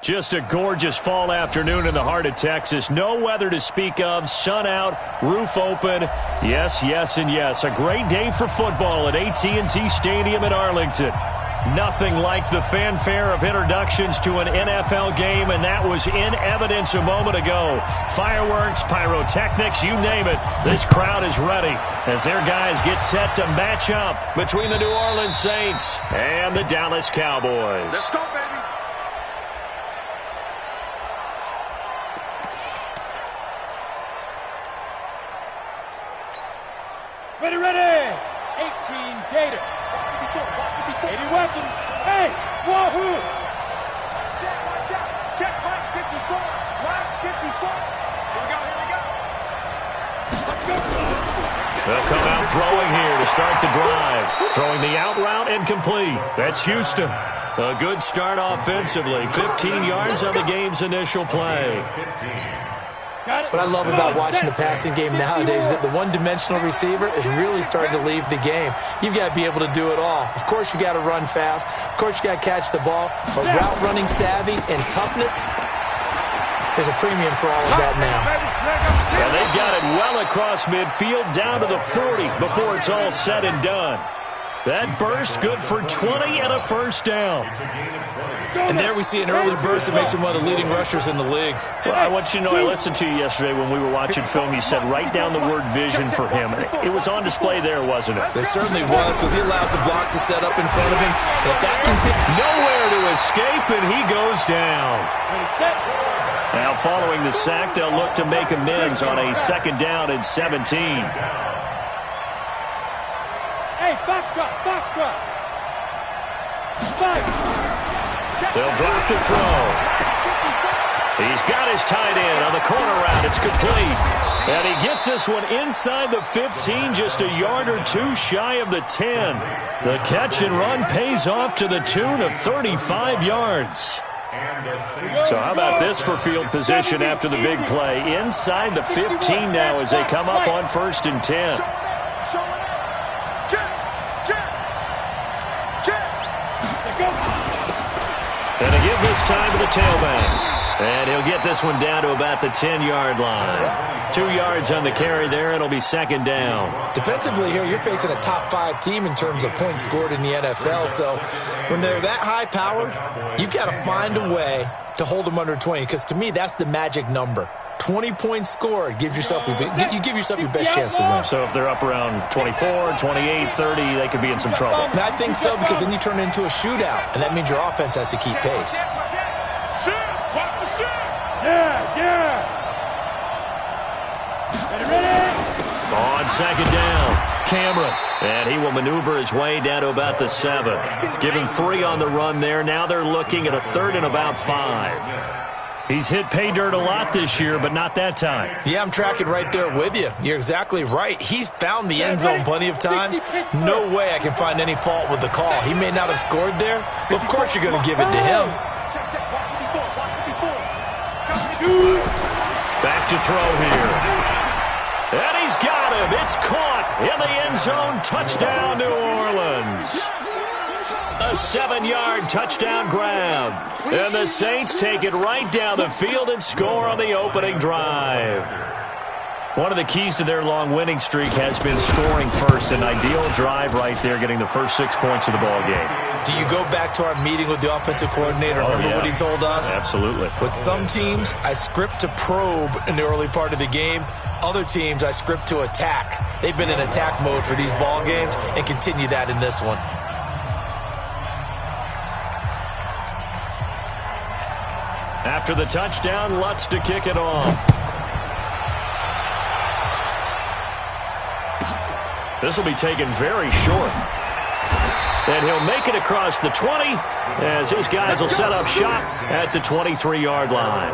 Just a gorgeous fall afternoon in the heart of Texas. No weather to speak of. Sun out, roof open. Yes, yes, and yes. A great day for football at AT&T Stadium in Arlington. Nothing like the fanfare of introductions to an NFL game, and that was in evidence a moment ago. Fireworks, pyrotechnics, you name it. This crowd is ready as their guys get set to match up between the New Orleans Saints and the Dallas Cowboys. Let's go, baby. Ready, ready! 18 Gator. 80 weapons. Hey, wahoo! Watch out. Check right 54. Right 54. Here we go. Let's go. They'll come out throwing here to start the drive. Throwing the out route incomplete. That's Houston. A good start offensively. 15 yards on the game's initial play. What I love about watching the passing game nowadays is that the one-dimensional receiver is really starting to leave the game. You've got to be able to do it all. Of course, you got to run fast. Of course, you got to catch the ball. But route running savvy and toughness, there's a premium for all of that now. And they've got it well across midfield down to the 40 before it's all said and done. That burst good for 20 and a first down. And there we see an early burst that makes him one of the leading rushers in the league. Well, I want you to know, I listened to you yesterday when we were watching film. You said write down the word vision for him. It was on display there, wasn't it? It certainly was, because he allows the blocks to set up in front of him. And if that continues, nowhere to escape, and he goes down. Now, following the sack, they'll look to make amends on a second down and 17. Hey, foxtrot. They'll drop to throw. He's got his tight end on the corner route. It's complete. And he gets this one inside the 15, just a yard or two shy of the 10. The catch and run pays off to the tune of 35 yards. So how about this for field position after the big play? Inside the 15 now as they come up on 1st and 10. And they give this time to the tailback. And he'll get this one down to about the 10-yard line. 2 yards on the carry there. It'll be second down. Defensively here, you're facing a top-5 team in terms of points scored in the NFL. So when they're that high-powered, you've got to find a way to hold them under 20. Because to me, that's the magic number. 20 points scored gives yourself you give yourself your best chance to win. So if they're up around 24, 28, 30, they could be in some trouble. And I think so, because then you turn it into a shootout, and that means your offense has to keep pace. Yeah. Ready. On second down, Cameron. And he will maneuver his way down to about the 7. Give him 3 on the run there. Now they're looking at a 3rd and about 5. He's hit pay dirt a lot this year, but not that time. Yeah, I'm tracking right there with you. You're exactly right. He's found the end zone plenty of times. No way I can find any fault with the call. He may not have scored there, but of course you're going to give it to him. Back to throw here. And he's got him. It's caught in the end zone. Touchdown, New Orleans. A 7-yard touchdown grab. And the Saints take it right down the field and score on the opening drive. One of the keys to their long winning streak has been scoring first. An ideal drive right there, getting the first 6 points of the ball game. Do you go back to our meeting with the offensive coordinator? Remember what he told us? Absolutely. With some teams, I script to probe in the early part of the game. Other teams, I script to attack. They've been in attack mode for these ball games and continue that in this one. After the touchdown, Lutz to kick it off. This will be taken very short. And he'll make it across the 20 as his guys will set up shop at the 23-yard line.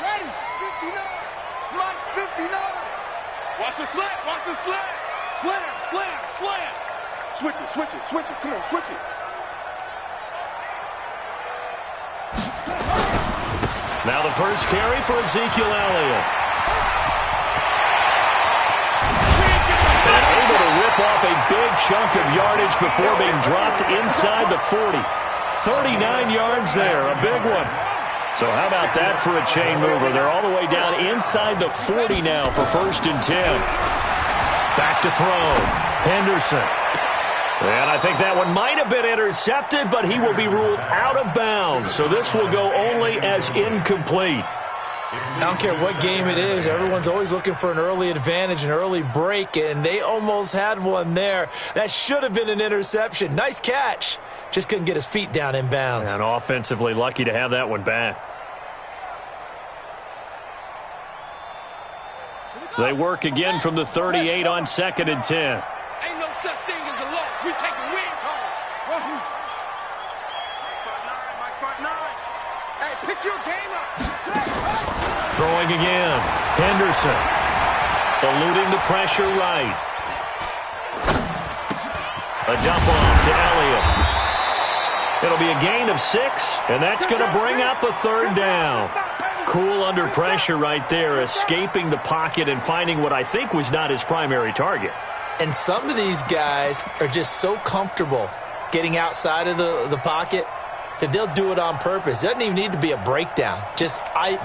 Ready. 59. Lights 59. Watch the slam. Slam. Switch it. Come on, switch it. Now the first carry for Ezekiel Elliott. And able to rip off a big chunk of yardage before being dropped inside the 40. 39 yards there, a big one. So how about that for a chain mover? They're all the way down inside the 40 now for 1st and 10. Back to throw. Henderson. And I think that one might have been intercepted, but he will be ruled out of bounds. So this will go only as incomplete. I don't care what game it is. Everyone's always looking for an early advantage, an early break, and they almost had one there. That should have been an interception. Nice catch. Just couldn't get his feet down in bounds. And offensively lucky to have that one back. They work again from the 38 on 2nd and 10. Ain't no such thing as a loss. We take the wins home. Mike front 9. Hey, pick your game up. Throwing again. Henderson. Eluding the pressure right. A dump off to Elliott. It'll be a gain of 6, and that's going to bring up a 3rd down. Cool under pressure right there, escaping the pocket and finding what I think was not his primary target. And some of these guys are just so comfortable getting outside of the pocket that they'll do it on purpose. It doesn't even need to be a breakdown.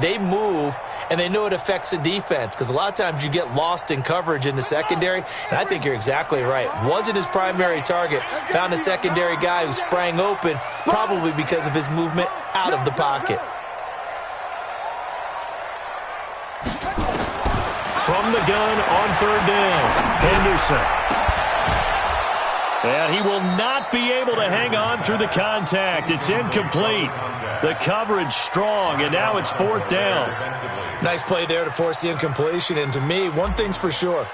They move, and they know it affects the defense, because a lot of times you get lost in coverage in the secondary, and I think you're exactly right. Wasn't his primary target. Found a secondary guy who sprang open, probably because of his movement out of the pocket. From the gun on 3rd down, Henderson. And he will not be able to hang on through the contact. It's incomplete. The coverage strong, and now it's 4th down. Nice play there to force the incompletion. And to me, one thing's for sure.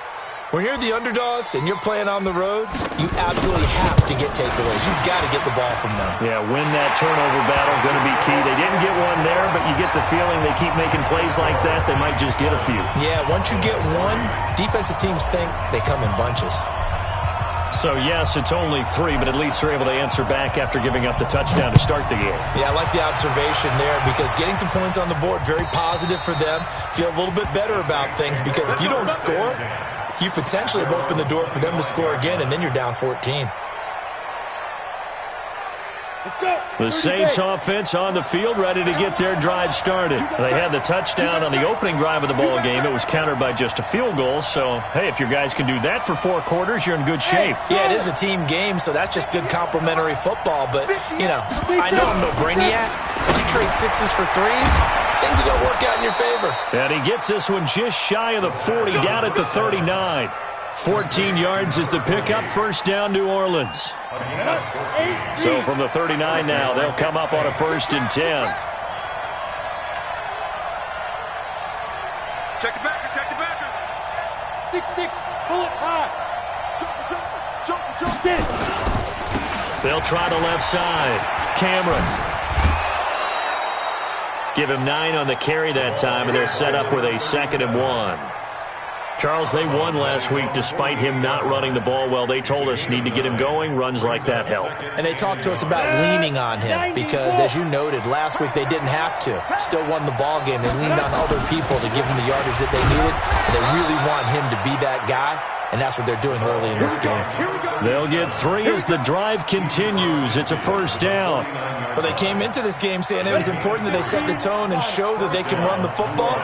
When you're the underdogs and you're playing on the road, you absolutely have to get takeaways. You've got to get the ball from them. Yeah, win that turnover battle, going to be key. They didn't get one there, but you get the feeling they keep making plays like that, they might just get a few. Yeah, once you get one, defensive teams think they come in bunches. So, yes, it's only 3, but at least they're able to answer back after giving up the touchdown to start the game. Yeah, I like the observation there, because getting some points on the board, very positive for them. Feel a little bit better about things, because if you don't score, you potentially have opened the door for them to score again, and then you're down 14. The Saints offense on the field, ready to get their drive started. They had the touchdown on the opening drive of the ball game. It was countered by just a field goal. So, hey, if your guys can do that for 4 quarters, you're in good shape. Yeah, it is a team game, so that's just good complimentary football. But, you know, I know I'm no brainiac. But you trade 6s for 3s, things are going to work out in your favor. And he gets this one just shy of the 40, down at the 39. 14 yards is the pickup. 1st down, New Orleans. So from the 39 now, they'll come up on a 1st and 10. Check the backer, check the backer. 6-6, pull it high. Jump, get it. They'll try the left side. Cameron. Give him 9 on the carry that time, and they're set up with a 2nd and 1. Charles, they won last week despite him not running the ball well. They told us need to get him going. Runs like that help. And they talked to us about leaning on him because, as you noted, last week they didn't have to. Still won the ball game. They leaned on other people to give them the yardage that they needed. And they really want him to be that guy, and that's what they're doing early in this game. They'll get 3 as the drive continues. It's a 1st down. Well, they came into this game saying it was important that they set the tone and show that they can run the football.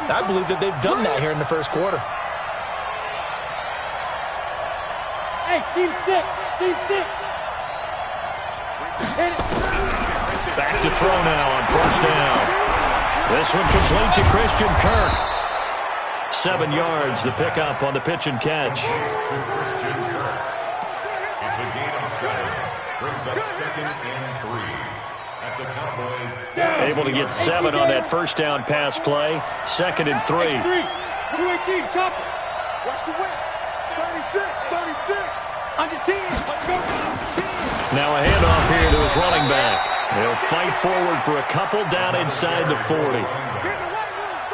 And I believe that they've done that here in the 1st quarter. Hey, seam 6. Hit it. Back to throw now on 1st down. This one complete to Christian Kirk. 7 yards, the pickup on the pitch and catch. Christian Kirk. It's a gain of 7. Brings up 2nd and 3. At the Cowboys. Able to get 7 on that 1st down pass play. 2nd and 3. 218, chop it. Watch the win. 36. Under 10. Now a handoff here to his running back. They'll fight forward for a couple down inside the 40.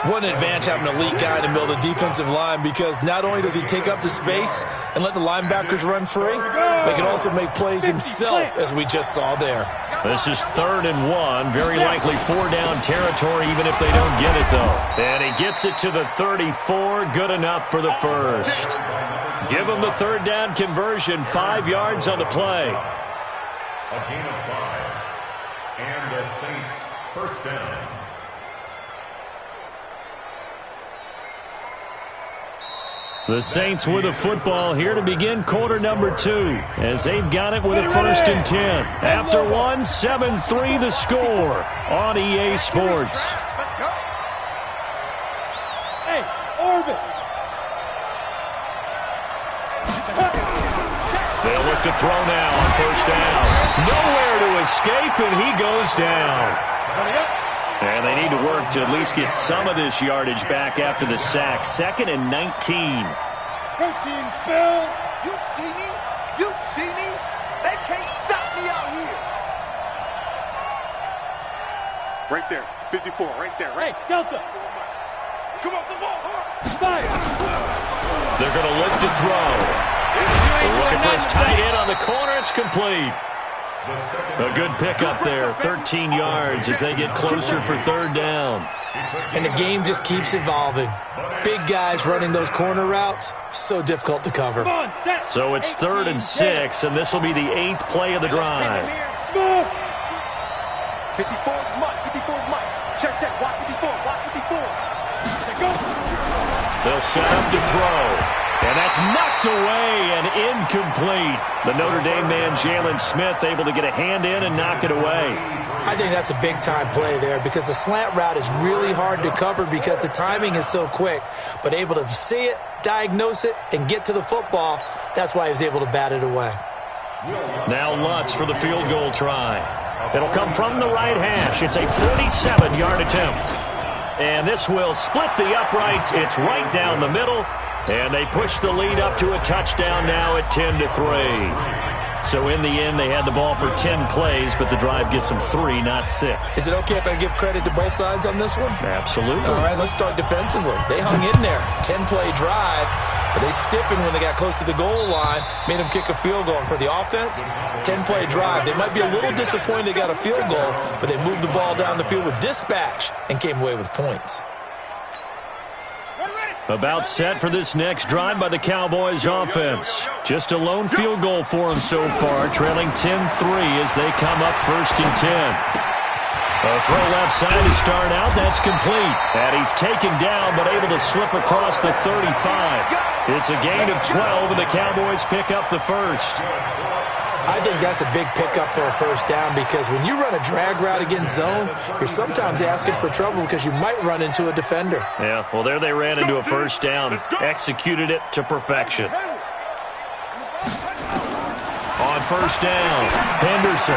What an advantage having an elite guy in the middle of the defensive line, because not only does he take up the space and let the linebackers run free, but he can also make plays himself, as we just saw there. This is 3rd and 1. Very likely 4-down territory, even if they don't get it, though. And he gets it to the 34. Good enough for the first. Give him the 3rd down conversion. 5 yards on the play. A gain of 5. And the Saints first down. The Saints with a football here to begin quarter number 2 as they've got it with a 1st and 10. After 1, 7-3 the score on EA Sports. Let's go. Hey, orbit. They'll look to throw now on 1st down. Nowhere to escape, and he goes down. And they need to work to at least get some of this yardage back after the sack. 2nd and 19. Protein spill. You see me? You see me? They can't stop me out here. Right there. 54. Right there. Hey, Delta. Come off the ball. Fire. They're going to look to throw. They're looking for his tight end on the corner. It's complete. A good pickup there, 13 yards as they get closer for 3rd down. And the game just keeps evolving. Big guys running those corner routes, so difficult to cover. Come on, set. So it's 3rd and 6, and this will be the 8th play of the drive. Smoke. 54's Mike. 54's Mike. Check. Watch 54. Watch 54. Go. They'll set up to throw. And that's knocked away and incomplete. The Notre Dame man, Jalen Smith, able to get a hand in and knock it away. I think that's a big-time play there because the slant route is really hard to cover because the timing is so quick. But able to see it, diagnose it, and get to the football, that's why he was able to bat it away. Now Lutz for the field goal try. It'll come from the right hash. It's a 47-yard attempt. And this will split the uprights. It's right down the middle. And they push the lead up to a touchdown now at 10-3. So in the end, they had the ball for 10 plays, but the drive gets them 3, not 6. Is it okay if I give credit to both sides on this one? Absolutely. All right, let's start defensively. They hung in there. 10-play drive, but they stiffened when they got close to the goal line, made them kick a field goal. And for the offense, 10-play drive. They might be a little disappointed they got a field goal, but they moved the ball down the field with dispatch and came away with points. About set for this next drive by the Cowboys offense. Just a lone field goal for them so far, trailing 10-3 as they come up 1st and 10. A throw left side to start out. That's complete. And he's taken down but able to slip across the 35. It's a gain of 12 and the Cowboys pick up the first. I think that's a big pickup for a 1st down because when you run a drag route against zone, you're sometimes asking for trouble because you might run into a defender. Yeah, well, there they ran into a 1st down, executed it to perfection. On 1st down, Henderson.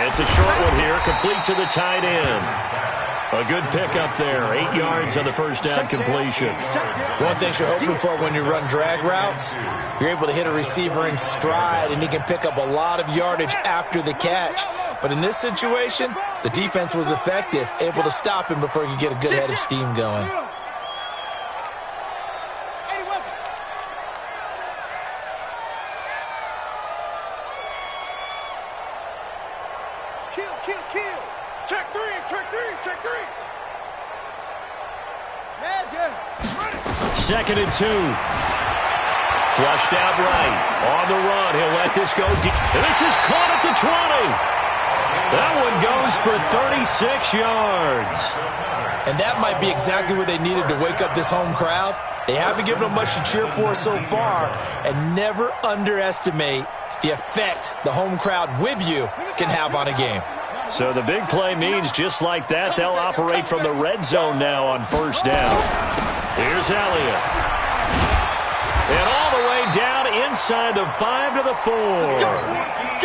It's a short one here, complete to the tight end. A good pickup there, 8 yards on the 1st down completion. One thing you're hoping for when you run drag routes, you're able to hit a receiver in stride, and he can pick up a lot of yardage after the catch. But in this situation, the defense was effective, able to stop him before he could get a good head of steam going. Kill. Check three. 2nd and 2. Flushed out right. On the run. He'll let this go deep. And this is caught at the 20. That one goes for 36 yards. And that might be exactly what they needed to wake up this home crowd. They haven't given them much to cheer for so far. And never underestimate the effect the home crowd with you can have on a game. So the big play means just like that, they'll operate from the red zone now on 1st down. Here's Elliott. And all the way down inside the 5 to the 4.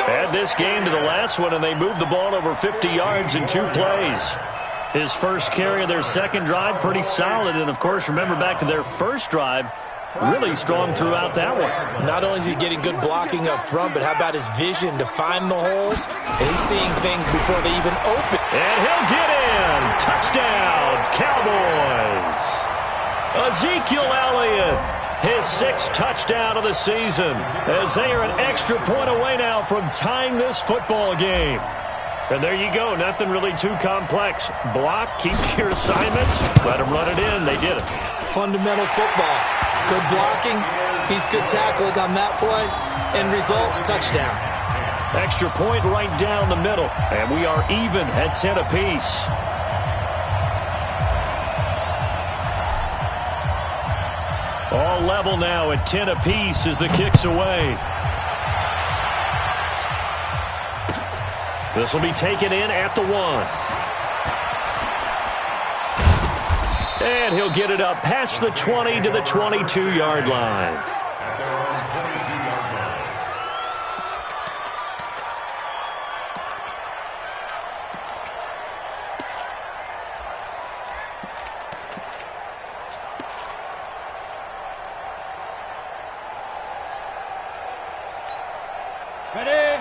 Add this game to the last one, and they moved the ball over 50 yards in 2 plays. His first carry of their second drive, pretty solid. And, of course, remember back to their first drive, really strong throughout that one. Not only is he getting good blocking up front, but how about his vision to find the holes? And he's seeing things before they even open. And he'll get in. Touchdown, Cowboys. Ezekiel Elliott, his 6th touchdown of the season, as they are an extra point away now from tying this football game. And there you go. Nothing really too complex. Block, keep your assignments, let them run it in. They did it. Fundamental football. Good blocking beats good tackling on that play. End result, touchdown. Extra point right down the middle. And we are even at 10 apiece. All level now at 10 apiece as the kick's away. This will be taken in at the 1. And he'll get it up past the 20 to the 22-yard line.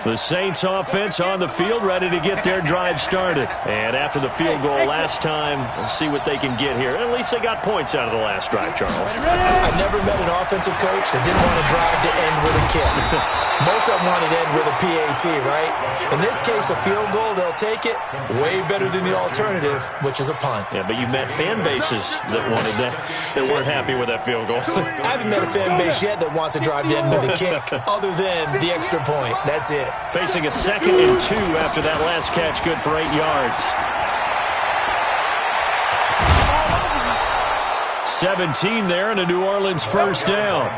The Saints offense on the field, ready to get their drive started. And after the field goal last time, we'll see what they can get here. At least they got points out of the last drive, Charles. I never met an offensive coach that didn't want to drive to end with a kick. Most of them wanted to end with a PAT, right? In this case, a field goal, they'll take it. Way better than the alternative, which is a punt. Yeah, but you've met fan bases that wanted that, that weren't happy with that field goal. I haven't met a fan base yet that wants to drive to end with a kick, other than the extra point. That's it. Facing a 2nd and 2 after that last catch, good for 8 yards. 17 there and a New Orleans first down.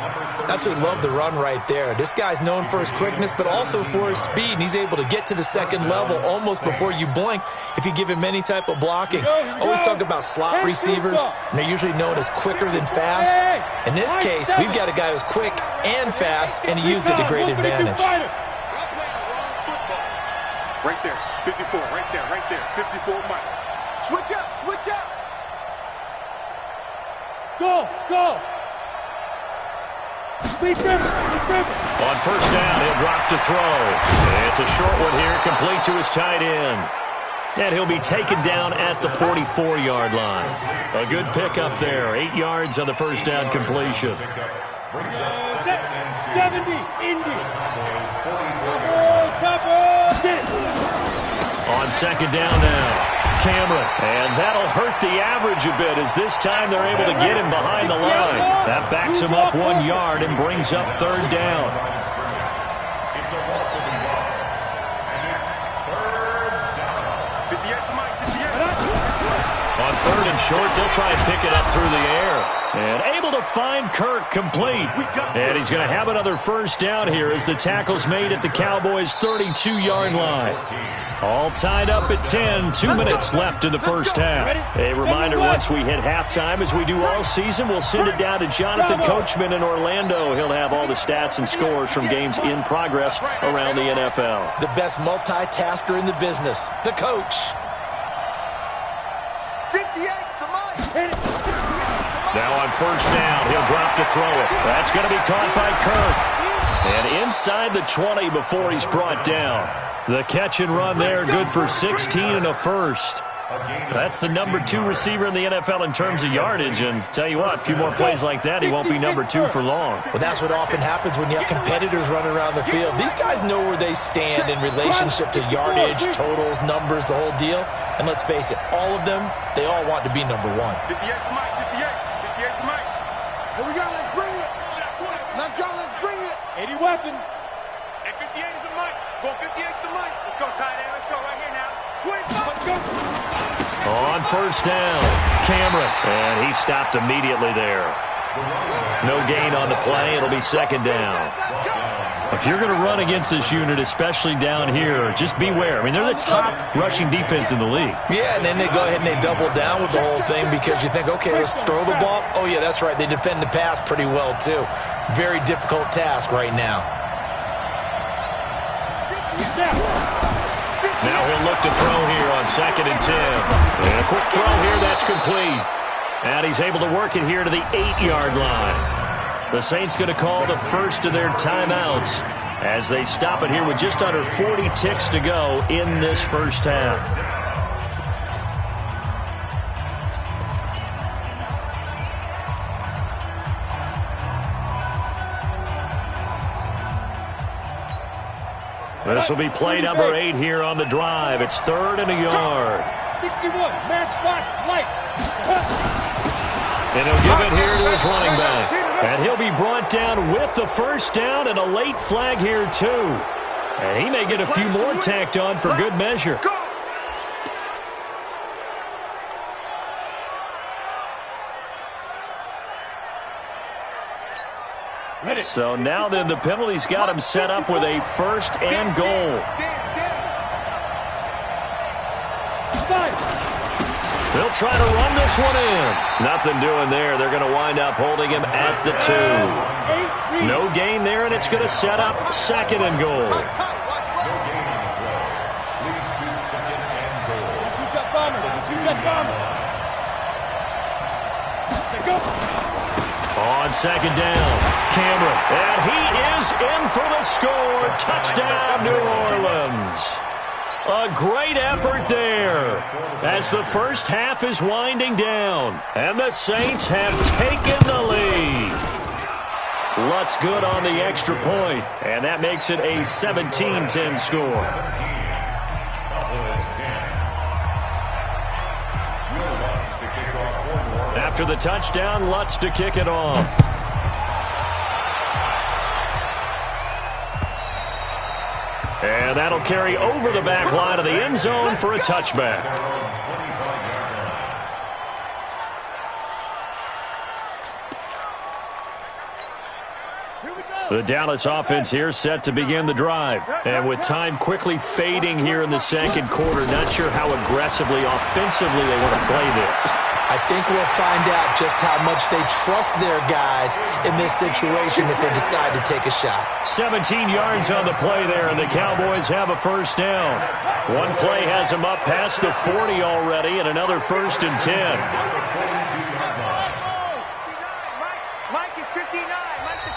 Absolutely love the run right there. This guy's known for his quickness, but also for his speed, and he's able to get to the second level almost before you blink if you give him any type of blocking. Always talk about slot receivers, and they're usually known as quicker than fast. In this case, we've got a guy who's quick and fast, and he used it to great advantage. Right there, 54, right there, 54 Mike. Switch up. Go. On first down, he'll drop to throw. It's a short one here, complete to his tight end. And he'll be taken down at the 44-yard line. A good pickup there, 8 yards on the first down completion. 70, Indy. On second down now. Camera, and that'll hurt the average a bit as this time they're able to get him behind the line. That backs him up 1 yard and brings up third down. It's a loss of 1 yard, and it's third down. 58. On third and short, they'll try and pick it up through the air. And able to find Kirk complete. And he's going to have another first down here as the tackle's made at the Cowboys' 32-yard line. All tied up at 10, 2 minutes left in the first half. A reminder, once we hit halftime, as we do all season, we'll send it down to Jonathan Coachman in Orlando. He'll have all the stats and scores from games in progress around the NFL. The best multitasker in the business, the coach. 58's the Mike. Now on first down, he'll drop to throw it. That's going to be caught by Kirk. And inside the 20 before he's brought down. The catch and run there, good for 16 and a first. That's the number 2 receiver in the NFL in terms of yardage. And tell you what, a few more plays like that, he won't be number 2 for long. Well, that's what often happens when you have competitors running around the field. These guys know where they stand in relationship to yardage, totals, numbers, the whole deal. And let's face it, all of them, they all want to be number 1. 58's the Mike, 58's the Mike. Here we go, let's bring it. Let's go, let's bring it. 80 weapon. And 58 is the Mike. Go 58's the Mike. Let's go, tight end. Let's go right here now. 25. Let's go. On first down, Cameron. And he stopped immediately there. No gain on the play. It'll be second down. If you're going to run against this unit, especially down here, just beware. I mean, they're the top rushing defense in the league. Yeah, and then they go ahead and they double down with the whole thing because you think, okay, let's throw the ball. Oh, yeah, that's right. They defend the pass pretty well, too. Very difficult task right now. Now he'll look to throw here on second and 10. And a quick throw here, that's complete. And he's able to work it here to the 8-yard line. The Saints going to call the first of their timeouts as they stop it here with just under 40 ticks to go in this first half. This will be play number 8 here on the drive. It's 3rd and a yard. 61, matchbox, lights. And he'll give it here to his running back. And he'll be brought down with the first down and a late flag here, too. And he may get a few more tacked on for good measure. So now then the penalty's got him set up with a 1st and goal. They'll try to run this one in. Nothing doing there. They're going to wind up holding him at the 2. No gain there, and it's going to set up 2nd and goal. No gain on the play. Leads to 2nd and goal. On 2nd down, Cameron. And he is in for the score. Touchdown, New Orleans. A great effort there as the first half is winding down. And the Saints have taken the lead. Lutz good on the extra point, and that makes it a 17-10 score. After the touchdown, Lutz to kick it off. And that'll carry over the back line of the end zone for a touchback. The Dallas offense here set to begin the drive. And with time quickly fading here in the 2nd quarter, not sure how aggressively, offensively they want to play this. I think we'll find out just how much they trust their guys in this situation if they decide to take a shot. 17 yards on the play there, and the Cowboys have a first down. One play has them up past the 40 already, and another 1st and 10.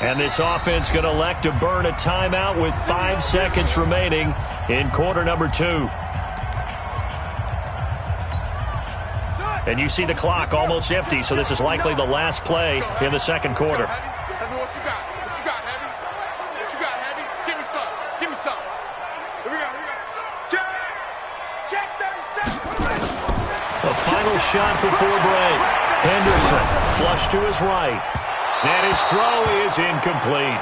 And this offense going to elect to burn a timeout with 5 seconds remaining in quarter number 2. And you see the clock almost empty, so this is likely the last play in the 2nd quarter. Heavy, what you got? What you got, Heavy? What you got, Heavy? Give me some. Give me some. Here we go. Check 37. A final shot before break. Henderson flush to his right. And his throw is incomplete.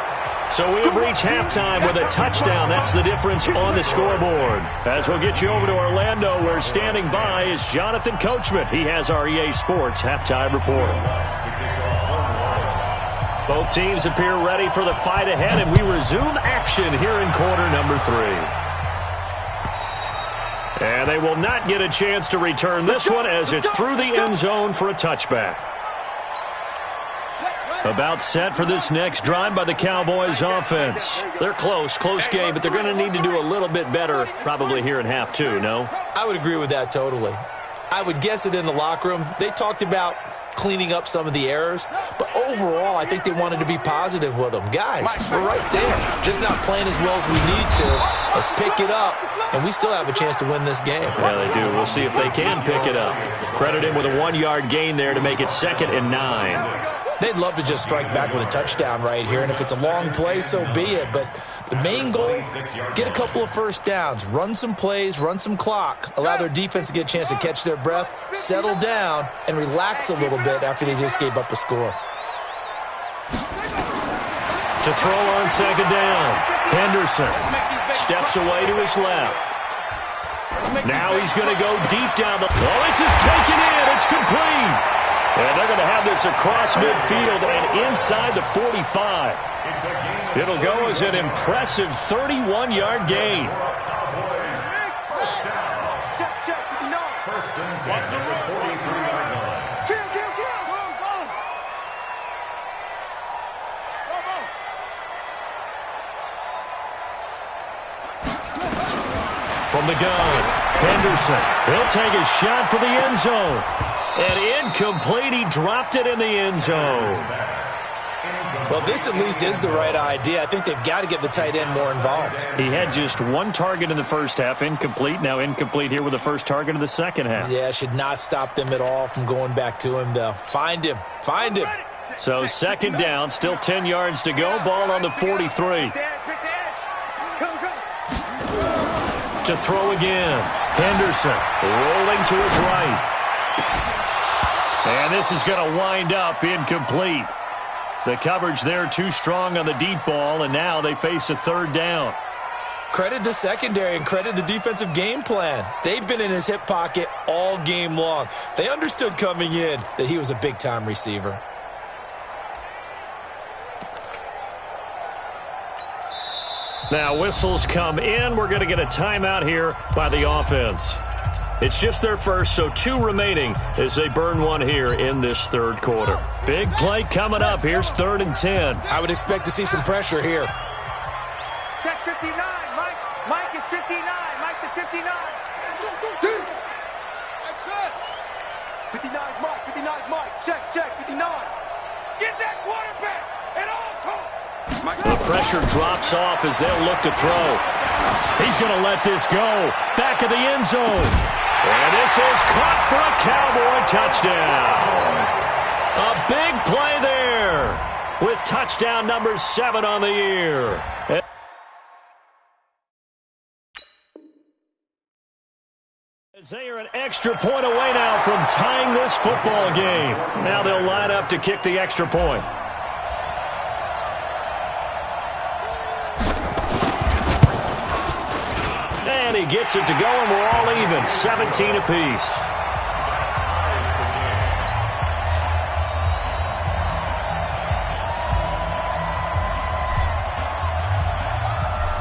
So we have reached halftime with a touchdown. That's the difference on the scoreboard. As we'll get you over to Orlando, where standing by is Jonathan Coachman. He has our EA Sports halftime report. Both teams appear ready for the fight ahead, and we resume action here in quarter number 3. And they will not get a chance to return this one as it's through the end zone for a touchback. About set for this next drive by the Cowboys offense. They're close game, but they're going to need to do a little bit better probably here in half 2, no? I would agree with that totally. I would guess it in the locker room. They talked about cleaning up some of the errors, but overall, I think they wanted to be positive with them. Guys, we're right there. Just not playing as well as we need to. Let's pick it up, and we still have a chance to win this game. Yeah, they do. We'll see if they can pick it up. Credit him with a 1-yard gain there to make it 2nd and 9. They'd love to just strike back with a touchdown right here, and if it's a long play, so be it. But the main goal, get a couple of first downs, run some plays, run some clock, allow their defense to get a chance to catch their breath, settle down, and relax a little bit after they just gave up a score. To throw on 2nd down, Henderson steps away to his left. Now he's going to go deep down the... Oh, this is taken in. It's complete. And they're going to have this across midfield and inside the 45. It'll go as an impressive 31-yard gain. First and 10 at the 43-yard line. From the gun, Henderson. He'll take a shot for the end zone. And incomplete. He dropped it in the end zone. Well, this at least is the right idea. I think they've got to get the tight end more involved. He had just 1 target in the first half, incomplete. Now incomplete here with the first target of the second half. Yeah, should not stop them at all from going back to him, though. Find him. Find him. So 2nd down, still 10 yards to go. Ball on the 43. to throw again. Henderson rolling to his right. And this is going to wind up incomplete. The coverage there too strong on the deep ball, and now they face a third down. Credit the secondary and credit the defensive game plan. They've been in his hip pocket all game long. They understood coming in that he was a big-time receiver. Now whistles come in. We're going to get a timeout here by the offense. It's just their first, so 2 remaining as they burn one here in this third quarter. Big play coming up. Here's 3rd and 10. I would expect to see some pressure here. Check 59. Mike is 59. Mike to 59. 59 is Mike. 59 is Mike. Check. 59. Get that quarterback at all costs. The pressure drops off as they'll look to throw. He's going to let this go. Back of the end zone. And this is caught for a Cowboy touchdown. A big play there with touchdown number 7 on the year. As they are an extra point away now from tying this football game. Now they'll line up to kick the extra point. And he gets it to go, and we're all even, 17 apiece.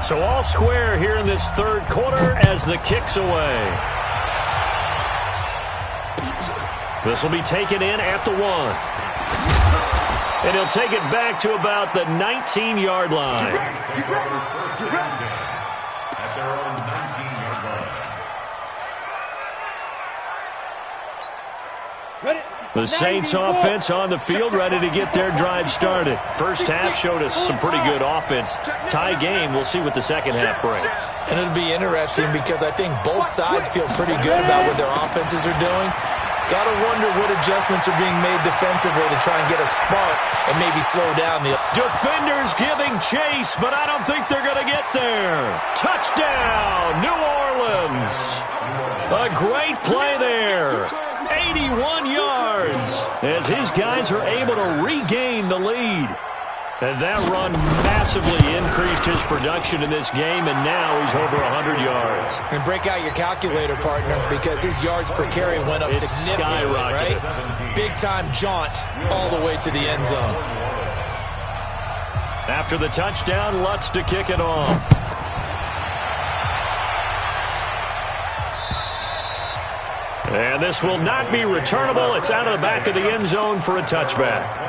So all square here in this third quarter as the kick's away. This will be taken in at the 1. And he'll take it back to about the 19-yard line. At their own 19-yard line. The Saints offense on the field, ready to get their drive started. First half showed us some pretty good offense. Tie game, we'll see what the second half brings. And it'll be interesting because I think both sides feel pretty good about what their offenses are doing. Got to wonder what adjustments are being made defensively to try and get a spark and maybe slow down the... Defenders giving chase, but I don't think they're going to get there. Touchdown, New Orleans. A great play there. 81 yards as his guys are able to regain the lead. And that run massively increased his production in this game, and now he's over 100 yards. And break out your calculator, partner, because his yards per carry went up significantly, right? Big-time jaunt all the way to the end zone. After the touchdown, Lutz to kick it off. And this will not be returnable. It's out of the back of the end zone for a touchback.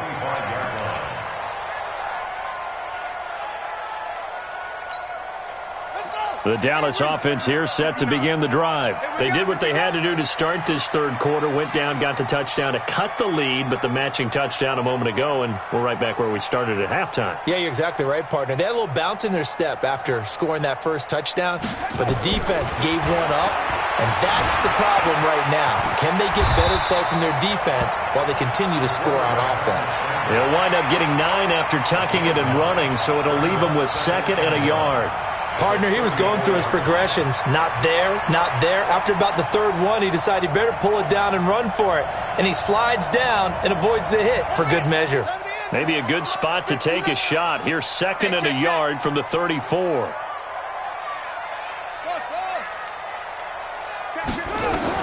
The Dallas offense here set to begin the drive. They did what they had to do to start this third quarter, went down, got the touchdown to cut the lead, but the matching touchdown a moment ago, and we're right back where we started at halftime. Yeah, you're exactly right, partner. They had a little bounce in their step after scoring that first touchdown, but the defense gave one up, and that's the problem right now. Can they get better play from their defense while they continue to score on offense? They'll wind up getting 9 after tucking it and running, so it'll leave them with 2nd and a yard. Partner, he was going through his progressions. Not there, not there. After about the third one, he decided he better pull it down and run for it. And he slides down and avoids the hit for good measure. Maybe a good spot to take a shot. Here's 2nd and a yard from the 34.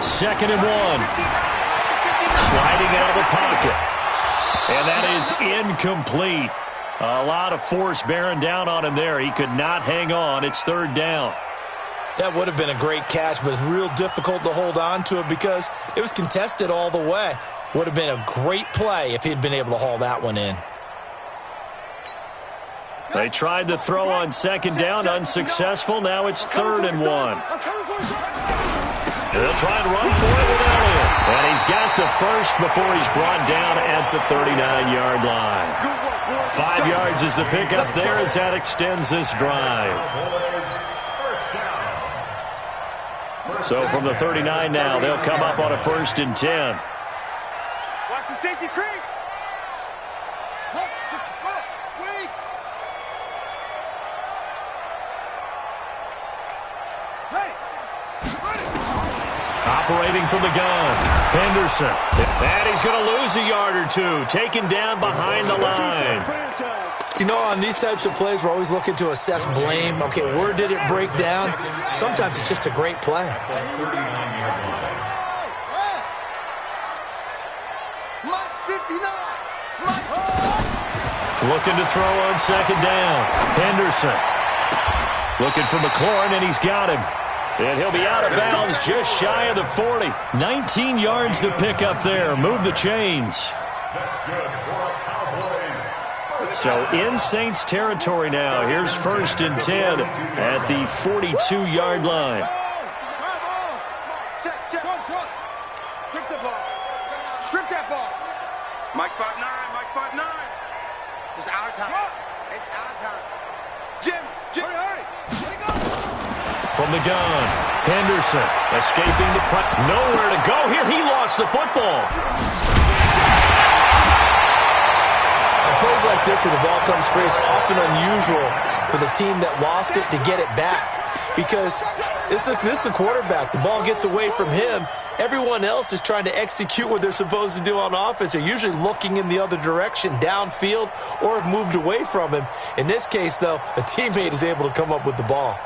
2nd and 1. Sliding out of the pocket. And that is incomplete. A lot of force bearing down on him there. He could not hang on. It's 3rd down. That would have been a great catch, but it's real difficult to hold on to it because it was contested all the way. Would have been a great play if he'd been able to haul that one in. They tried to throw on 2nd down, unsuccessful. Now it's 3rd and 1. They'll try and run for it with Elliott. And he's got the first before he's brought down at the 39-yard line. 5 yards is the pickup there as that extends this drive. So from the 39 now, they'll come up on a 1st and 10. Watch the safety creep. Operating from the gun, Henderson. And he's going to lose a yard or two, taken down behind the line. You know, on these types of plays, we're always looking to assess blame. Okay, where did it break down? Sometimes it's just a great play. Looking to throw on second down. Henderson. Looking for McLaurin, and he's got him. And he'll be out of bounds just shy of the 40. 19 yards to pick up there. Move the chains. That's good for Cowboys. So in Saints territory now. Here's 1st and 10 at the 42-yard line. Check. Strip the ball. Strip that ball. Mike 5'9", Mike 5'9". It's our time. It's our time. Jim, hurry. Let it go. From the gun, Henderson escaping the press. Nowhere to go here. He lost the football. On plays like this where the ball comes free, it's often unusual for the team that lost it to get it back. Because this is the quarterback. The ball gets away from him. Everyone else is trying to execute what they're supposed to do on offense. They're usually looking in the other direction, downfield, or have moved away from him. In this case, though, a teammate is able to come up with the ball.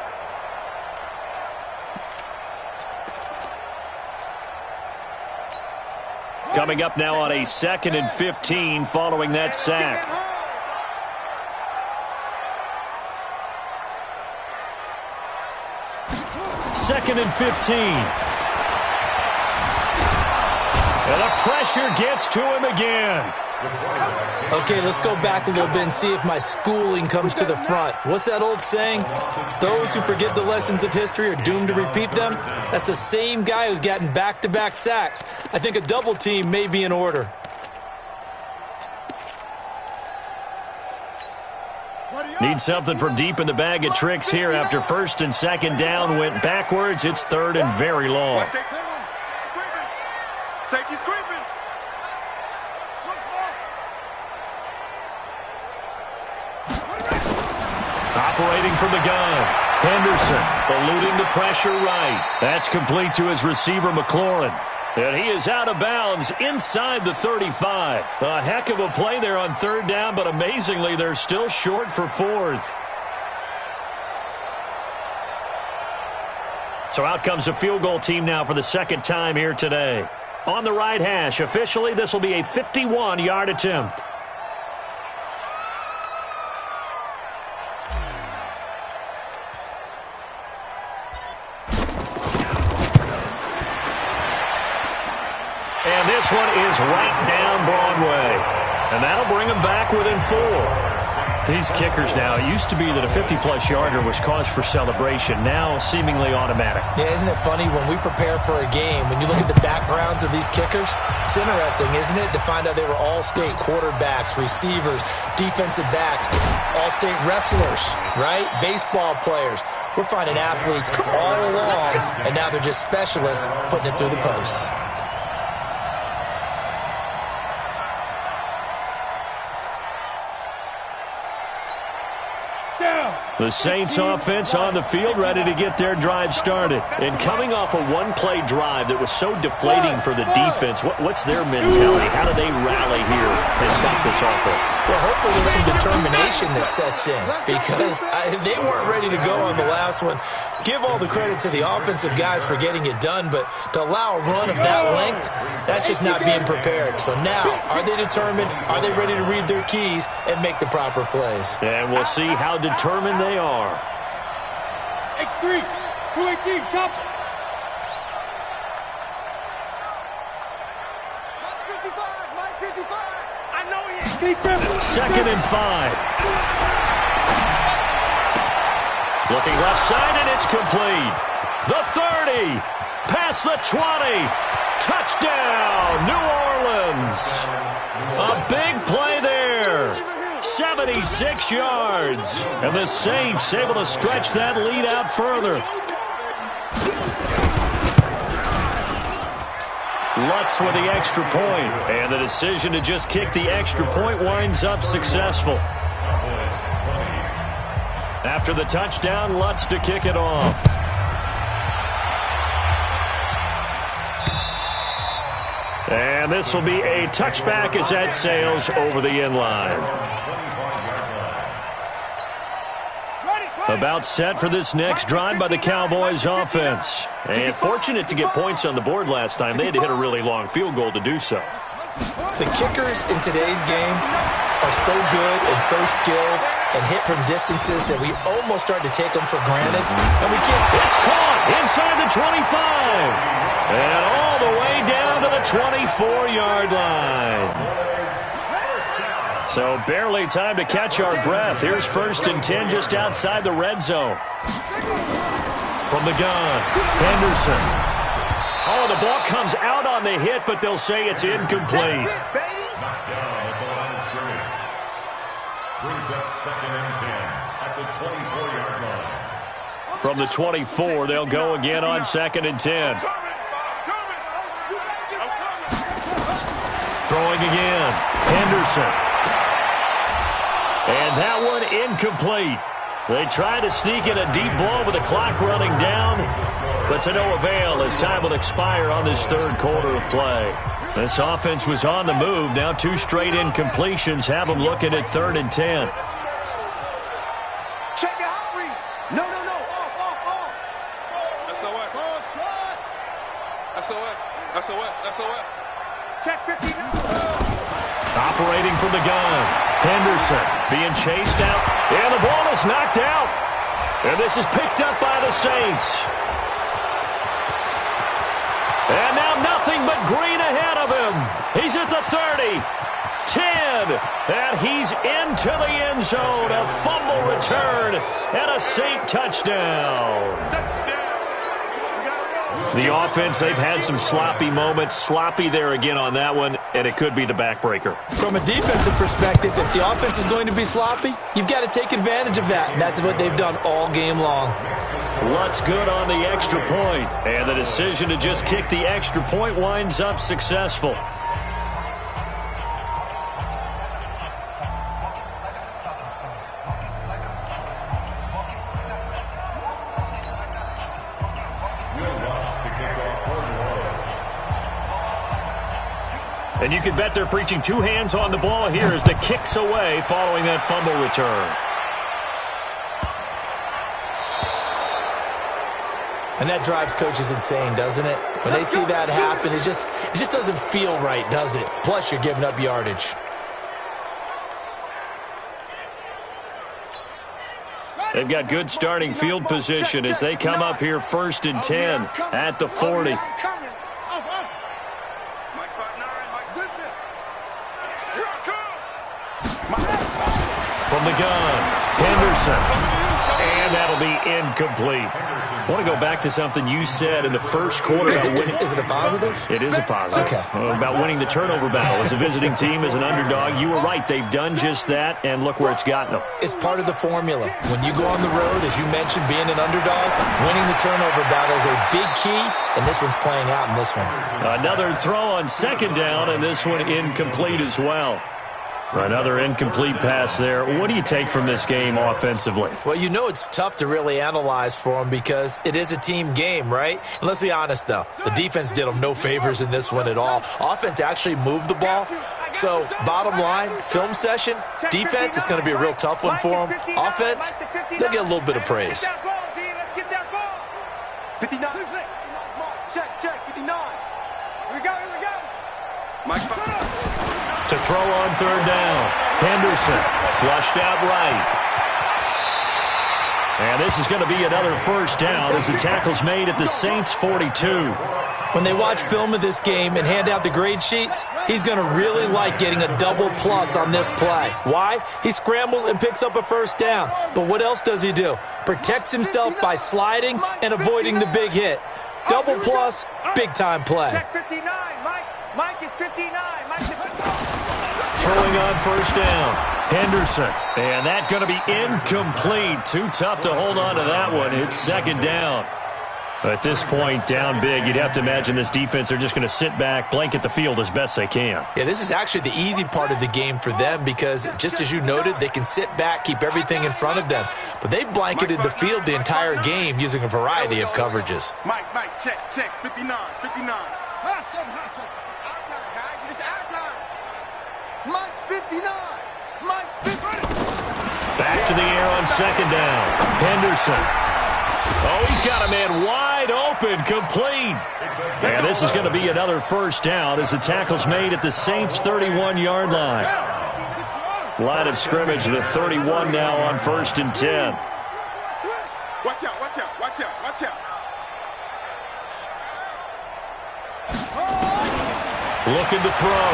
Coming up now on a 2nd and 15 following that sack. Second and 15. And the pressure gets to him again. Okay, let's go back a little bit and see if my schooling comes to the front. What's that old saying? Those who forget the lessons of history are doomed to repeat them. That's the same guy who's gotten back-to-back sacks. I think a double team may be in order. Need something from deep in the bag of tricks here after 1st and 2nd down went backwards. It's 3rd and very long. Safety's creeping. Operating from the gun, Henderson eluding the pressure right. That's complete to his receiver, McLaurin. And he is out of bounds inside the 35. A heck of a play there on 3rd down, but amazingly, they're still short for 4th. So out comes a field goal team now for the 2nd time here today. On the right hash, officially, this will be a 51-yard attempt. And this one is right down Broadway. And that'll bring them back within 4. These kickers now, it used to be that a 50-plus yarder was cause for celebration. Now seemingly automatic. Yeah, isn't it funny when we prepare for a game, when you look at the backgrounds of these kickers, it's interesting, isn't it, to find out they were all-state quarterbacks, receivers, defensive backs, all-state wrestlers, right? Baseball players. We're finding athletes all along, and now they're just specialists putting it through the posts. The Saints offense on the field, ready to get their drive started. And coming off a one-play drive that was so deflating for the defense, what's their mentality? How do they rally here and stop this offense? Well, hopefully there's some determination that sets in, because they weren't ready to go on the last one. Give all the credit to the offensive guys for getting it done, but to allow a run of that length, that's just not being prepared. So now, are they determined? Are they ready to read their keys and make the proper plays? And we'll see how determined they are. X3, 218, chop. Mike 55. I know he is. 2nd and 5. Looking left side, and it's complete. The 30, past the 20. Touchdown, New Orleans. A big play there. 76 yards. And the Saints able to stretch that lead out further. Lutz with the extra point. And the decision to just kick the extra point winds up successful. After the touchdown, Lutz to kick it off. And this will be a touchback as that sails over the end line. About set for this next drive by the Cowboys offense. And fortunate to get points on the board last time. They had to hit a really long field goal to do so. The kickers in today's game are so good and so skilled and hit from distances that we almost start to take them for granted. And we can't. It's caught inside the 25. And all the way down to the 24-yard line. So barely time to catch our breath. Here's 1st and 10 just outside the red zone. From the gun, Henderson. Oh, the ball comes out on the hit, but they'll say it's incomplete. Knocked down at the line of scrimmage. Brings up 2nd and 10 at the 24-yard line. From the 24, they'll go again on 2nd and 10. Throwing again, Henderson. And that one incomplete. They try to sneak in a deep ball with the clock running down, but to no avail as time will expire on this 3rd quarter of play. This offense was on the move. Now 2 straight incompletions have them looking at 3rd and 10. Check the hot read. No. Off. SOS. Check 59. Operating from the gun, Henderson being chased out, and the ball is knocked out. And this is picked up by the Saints. And now nothing but green ahead of him. He's at the 30, 10, and he's into the end zone. A fumble return and a Saint touchdown. The offense, they've had some sloppy moments. Sloppy there again on that one, and it could be the backbreaker. From a defensive perspective, if the offense is going to be sloppy, you've got to take advantage of that, and that's what they've done all game long. Lutz good on the extra point, and the decision to just kick the extra point winds up successful. And you can bet they're preaching 2 hands on the ball here as the kick's away following that fumble return. And that drives coaches insane, doesn't it? When they see that happen, it just doesn't feel right, does it? Plus, you're giving up yardage. They've got good starting field position as they come up here 1st and 10 at the 40. From the gun, Henderson. And that'll be incomplete. I want to go back to something you said in the 1st quarter. Is it a positive? It is a positive. Okay. About winning the turnover battle. As a visiting team, as an underdog, you were right. They've done just that, and look where it's gotten them. It's part of the formula. When you go on the road, as you mentioned, being an underdog, winning the turnover battle is a big key, and this one's playing out in this one. Another throw on 2nd down, and this one incomplete as well. Another incomplete pass there. What do you take from this game offensively? Well, you know it's tough to really analyze for them because it is a team game, right? And let's be honest, though. The defense did them no favors in this one at all. Offense actually moved the ball. So, bottom line, film session, defense is going to be a real tough one for them. Offense, they'll get a little bit of praise. 59. Check, 59. Here we go. To throw on 3rd down, Henderson flushed out right. And this is going to be another 1st down as the tackle's made at the Saints' 42. When they watch film of this game and hand out the grade sheets, he's going to really like getting a double plus on this play. Why? He scrambles and picks up a 1st down. But what else does he do? Protects himself by sliding and avoiding the big hit. Double plus, big-time play. Check 59, Mike is 59. Throwing on 1st down, Henderson. And that's going to be incomplete. Too tough to hold on to that one. It's 2nd down. At this point, down big, you'd have to imagine this defense, they're just going to sit back, blanket the field as best they can. Yeah, this is actually the easy part of the game for them because, just as you noted, they can sit back, keep everything in front of them. But they've blanketed the field the entire game using a variety of coverages. Mike, check, 59. Hustle. It's our time. Mike's 59. Mike's 50. Back to the air on second down. Henderson. Oh, he's got a man wide open, complete. And this is going to be another first down as the tackle's made at the Saints' 31-yard line. Line of scrimmage, the 31 now on 1st and 10. Watch out, watch out, watch out, watch out. Looking to throw.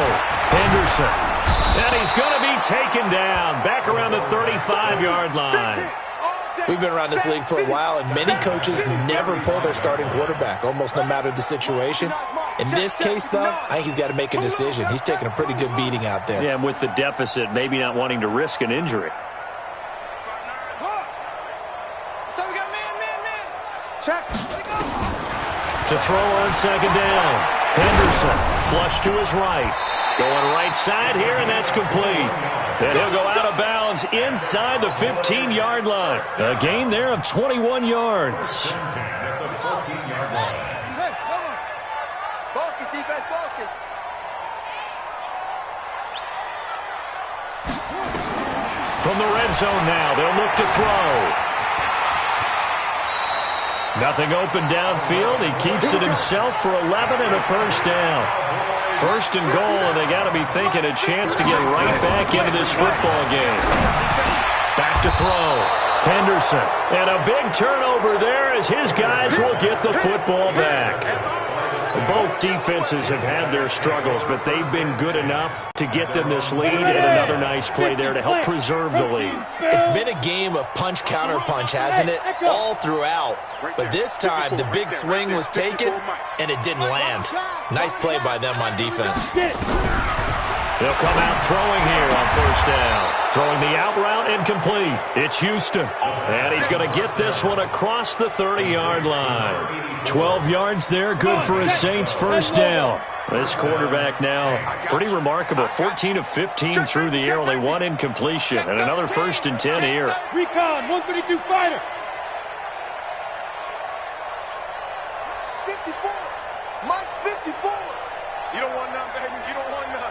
Henderson. And he's going to be taken down. Back around the 35-yard line. We've been around this league for a while, and many coaches never pull their starting quarterback, almost no matter the situation. In this case, though, I think he's got to make a decision. He's taking a pretty good beating out there. Yeah, and with the deficit, maybe not wanting to risk an injury. So we got man. Check. To throw on second down. Henderson, flush to his right. Going right side here, and that's complete. And he'll go out of bounds inside the 15-yard line. A gain there of 21 yards. At the 14-yard line. Hey, come on. Focus, defense, focus. From the red zone now, they'll look to throw. Nothing open downfield. He keeps it himself for 11 and a first down. First and goal, and they got to be thinking a chance to get right back into this football game. Back to throw. Henderson. And a big turnover there as his guys will get the football back. Both defenses have had their struggles, but they've been good enough to get them this lead, and another nice play there to help preserve the lead. It's been a game of punch-counter-punch, hasn't it? All throughout. But this time, the big swing was taken, and it didn't land. Nice play by them on defense. They'll come out throwing here on first down. Throwing the out route incomplete. It's Houston. And he's going to get this one across the 30-yard line. 12 yards there, good for a Saints first down. This quarterback now, pretty remarkable. 14 of 15 through the air, only one incompletion. And another 1st and 10 here. Recon, 132 fighter. 54. Mike's 54. You don't want none, baby. You don't want none.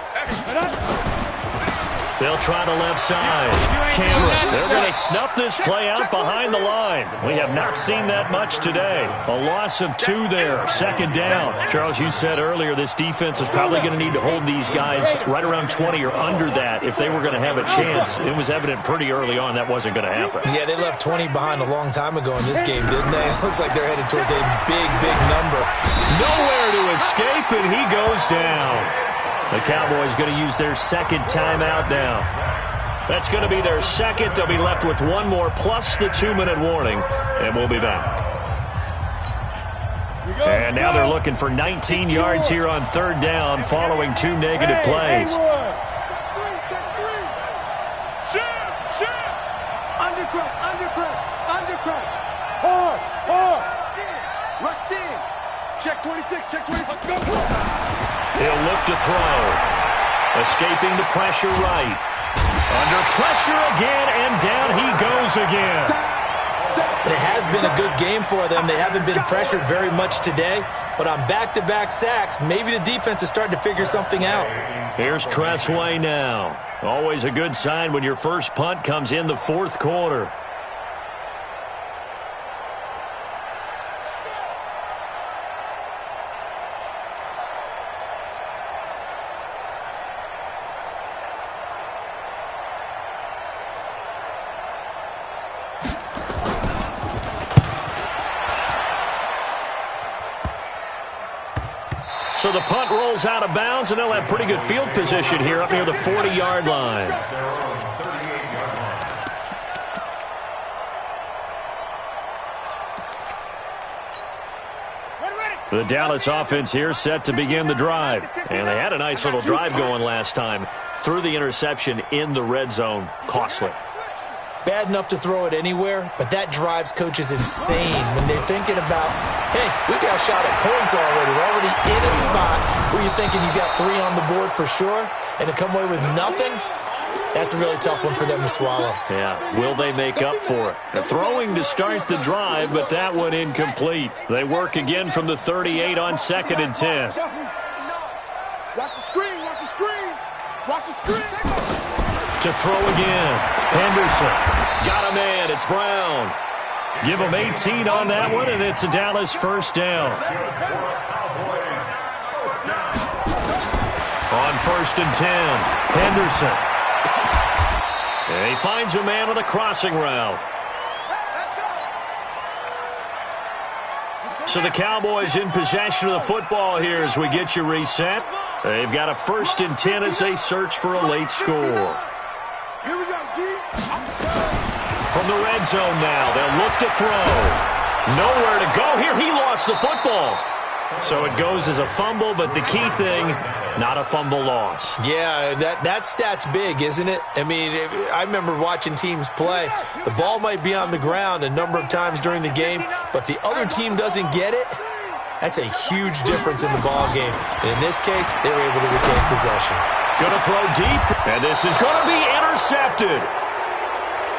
They'll try the left side. Cameron, they're going to snuff this play out behind the line. We have not seen that much today. A loss of 2 there, second down. Charles, you said earlier this defense is probably going to need to hold these guys right around 20 or under that if they were going to have a chance. It was evident pretty early on that wasn't going to happen. Yeah, they left 20 behind a long time ago in this game, didn't they? It looks like they're headed towards a big, big number. Nowhere to escape, and he goes down. The Cowboys going to use their second timeout now. That's going to be their second. They'll be left with one more plus the 2-minute warning, and we'll be back. And now they're looking for 19 yards here on third down following 2 negative plays. Check three. Shift. Undercrush. Hard. Rush in. Check 26. Go. He'll look to throw. Escaping the pressure right. Under pressure again, and down he goes again. It has been a good game for them. They haven't been pressured very much today, but on back-to-back sacks, maybe the defense is starting to figure something out. Here's Tressway now. Always a good sign when your first punt comes in the 4th quarter. So the punt rolls out of bounds, and they'll have pretty good field position here up near the 40-yard line. The Dallas offense here set to begin the drive. And they had a nice little drive going last time. Threw the interception in the red zone. Costly. Bad enough to throw it anywhere, but that drives coaches insane when they're thinking about, hey, we got a shot at points already. We're already in a spot where you're thinking you got 3 on the board for sure, and to come away with nothing, that's a really tough one for them to swallow. Yeah, will they make up for it? They're throwing to start the drive, but that one incomplete. They work again from the 38 on 2nd and 10. Watch the screen. To throw again. Henderson. Got a man. It's Brown. Give him 18 on that one, and it's a Dallas first down. On 1st and 10, Henderson. And he finds a man on the crossing route. So the Cowboys in possession of the football here as we get you reset. They've got a 1st and 10 as they search for a late score. Here we go, D. From the red zone now, they'll look to throw. Nowhere to go here. He lost the football. So it goes as a fumble, but the key thing, not a fumble loss. Yeah, that stat's big, isn't it? I mean, I remember watching teams play. The ball might be on the ground a number of times during the game, but the other team doesn't get it. That's a huge difference in the ball game. And in this case, they were able to retain possession. Going to throw deep, and this is going to be intercepted.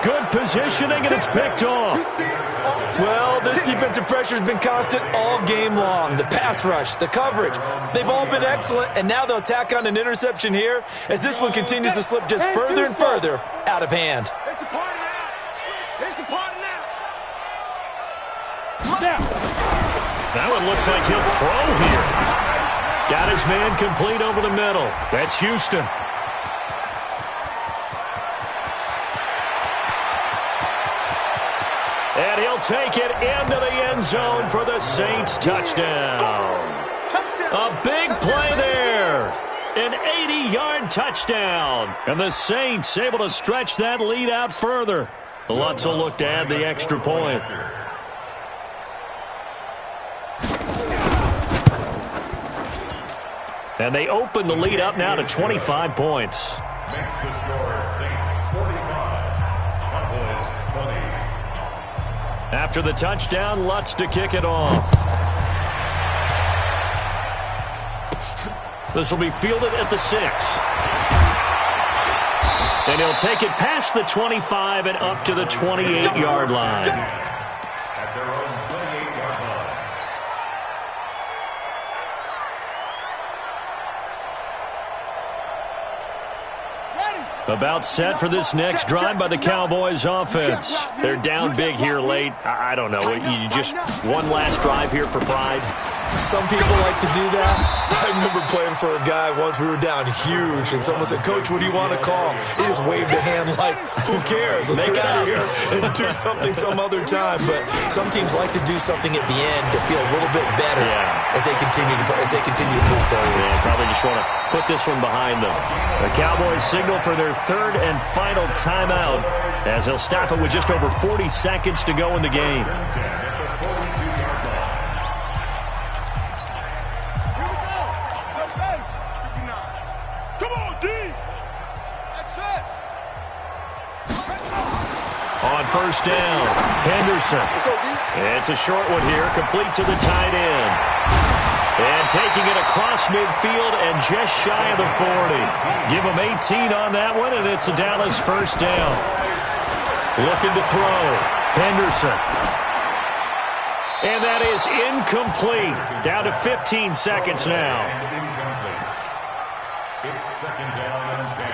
Good positioning, and it's picked off. Well, this defensive pressure has been constant all game long. The pass rush, the coverage, they've all been excellent, and now they'll tack on an interception here as this one continues to slip just further and further out of hand. It's a party now. It's a party now. That one looks like he'll throw here. Got his man complete over the middle. That's Houston. And he'll take it into the end zone for the Saints touchdown. A big play there. An 80-yard touchdown. And the Saints able to stretch that lead out further. Lutz will look to add the extra point. And they open the lead up now to 25 points. Makes the score Saints 45, Cowboys 20. After the touchdown, Lutz to kick it off. This will be fielded at the 6. And he'll take it past the 25 and up to the 28-yard line. At their own 28-yard line. About set for this next drive by the Cowboys offense. They're down big here late. I don't know. You just one last drive here for pride? Some people like to do that. I remember playing for a guy once. We were down huge, and someone said, "Coach, what do you want to call?" He just waved a hand like, "Who cares? Let's get out of here and do something some other time." But some teams like to do something at the end to feel a little bit better as they continue to move forward. Yeah, probably just want to put this one behind them. The Cowboys signal for their 3rd and final timeout as they'll stop it with just over 40 seconds to go in the game. On 1st down, Henderson. It's a short one here, complete to the tight end. And taking it across midfield and just shy of the 40. Give him 18 on that one, and it's a Dallas first down. Looking to throw. Henderson. And that is incomplete. Down to 15 seconds now. It's 2nd down and 10.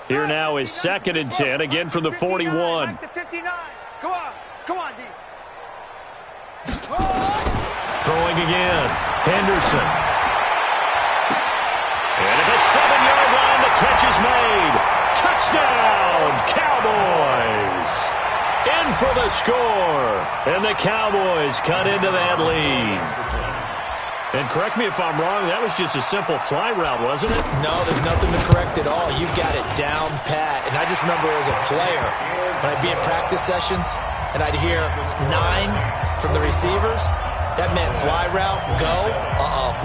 Here now is 2nd and 10, again from the 41. Come on, D. Throwing again, Henderson. And at the 7-yard line, the catch is made. Touchdown, Cowboys. In for the score. And the Cowboys cut into that lead. And correct me if I'm wrong, that was just a simple fly route, wasn't it? No, there's nothing to correct at all. You've got it down pat. And I just remember as a player, when I'd be in practice sessions, and I'd hear 9 from the receivers, that meant fly route, go,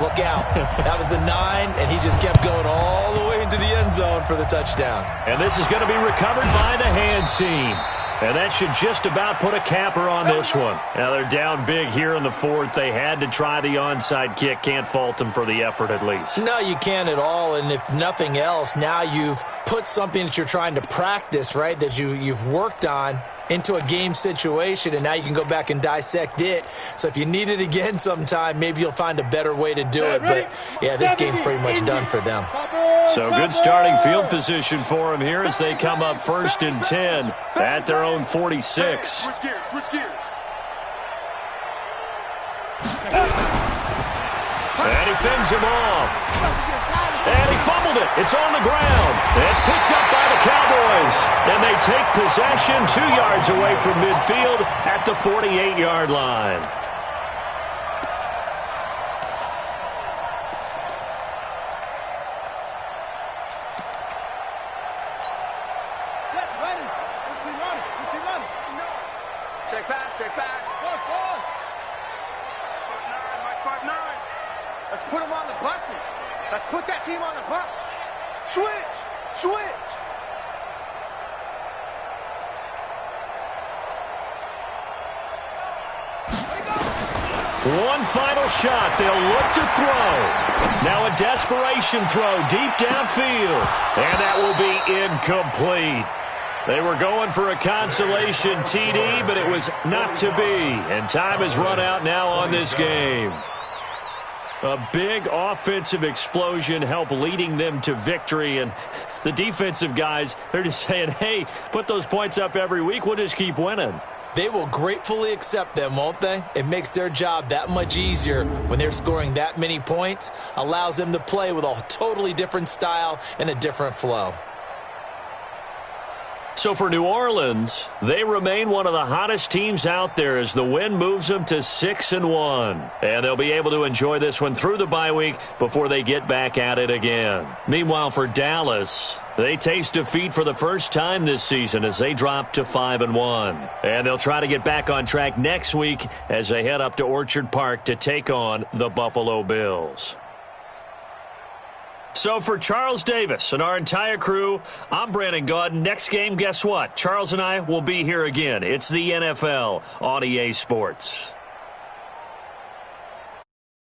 look out. That was the 9, and he just kept going all the way into the end zone for the touchdown. And this is going to be recovered by the hands team. And that should just about put a capper on this one. Now they're down big here in the fourth. They had to try the onside kick. Can't fault them for the effort at least. No, you can't at all. And if nothing else, now you've put something that you're trying to practice, right, that you've worked on into a game situation, and now you can go back and dissect it. So if you need it again sometime, maybe you'll find a better way to do it. But, yeah, this game's pretty much done for them. So good starting field position for them here as they come up 1st and 10 at their own 46. Switch gears, switch gears. And he fends him off. And he fumbled it. It's on the ground. It's picked up by the Cowboys. And they take possession 2 yards away from midfield at the 48-yard line. Check back, check back. Mike 5'9". Let's put him on the buses. Let's put that team on the bus. Switch, switch. One final shot. They'll look to throw. Now a desperation throw deep downfield. And that will be incomplete. They were going for a consolation TD, but it was not to be. And time has run out now on this game. A big offensive explosion helped leading them to victory. And the defensive guys, they're just saying, hey, put those points up every week. We'll just keep winning. They will gratefully accept them, won't they? It makes their job that much easier when they're scoring that many points. Allows them to play with a totally different style and a different flow. So for New Orleans, they remain one of the hottest teams out there as the win moves them to 6-1. And they'll be able to enjoy this one through the bye week before they get back at it again. Meanwhile, for Dallas, they taste defeat for the first time this season as they drop to 5-1. And they'll try to get back on track next week as they head up to Orchard Park to take on the Buffalo Bills. So for Charles Davis and our entire crew, I'm Brandon Gaudin. Next game, guess what? Charles and I will be here again. It's the NFL on EA Sports.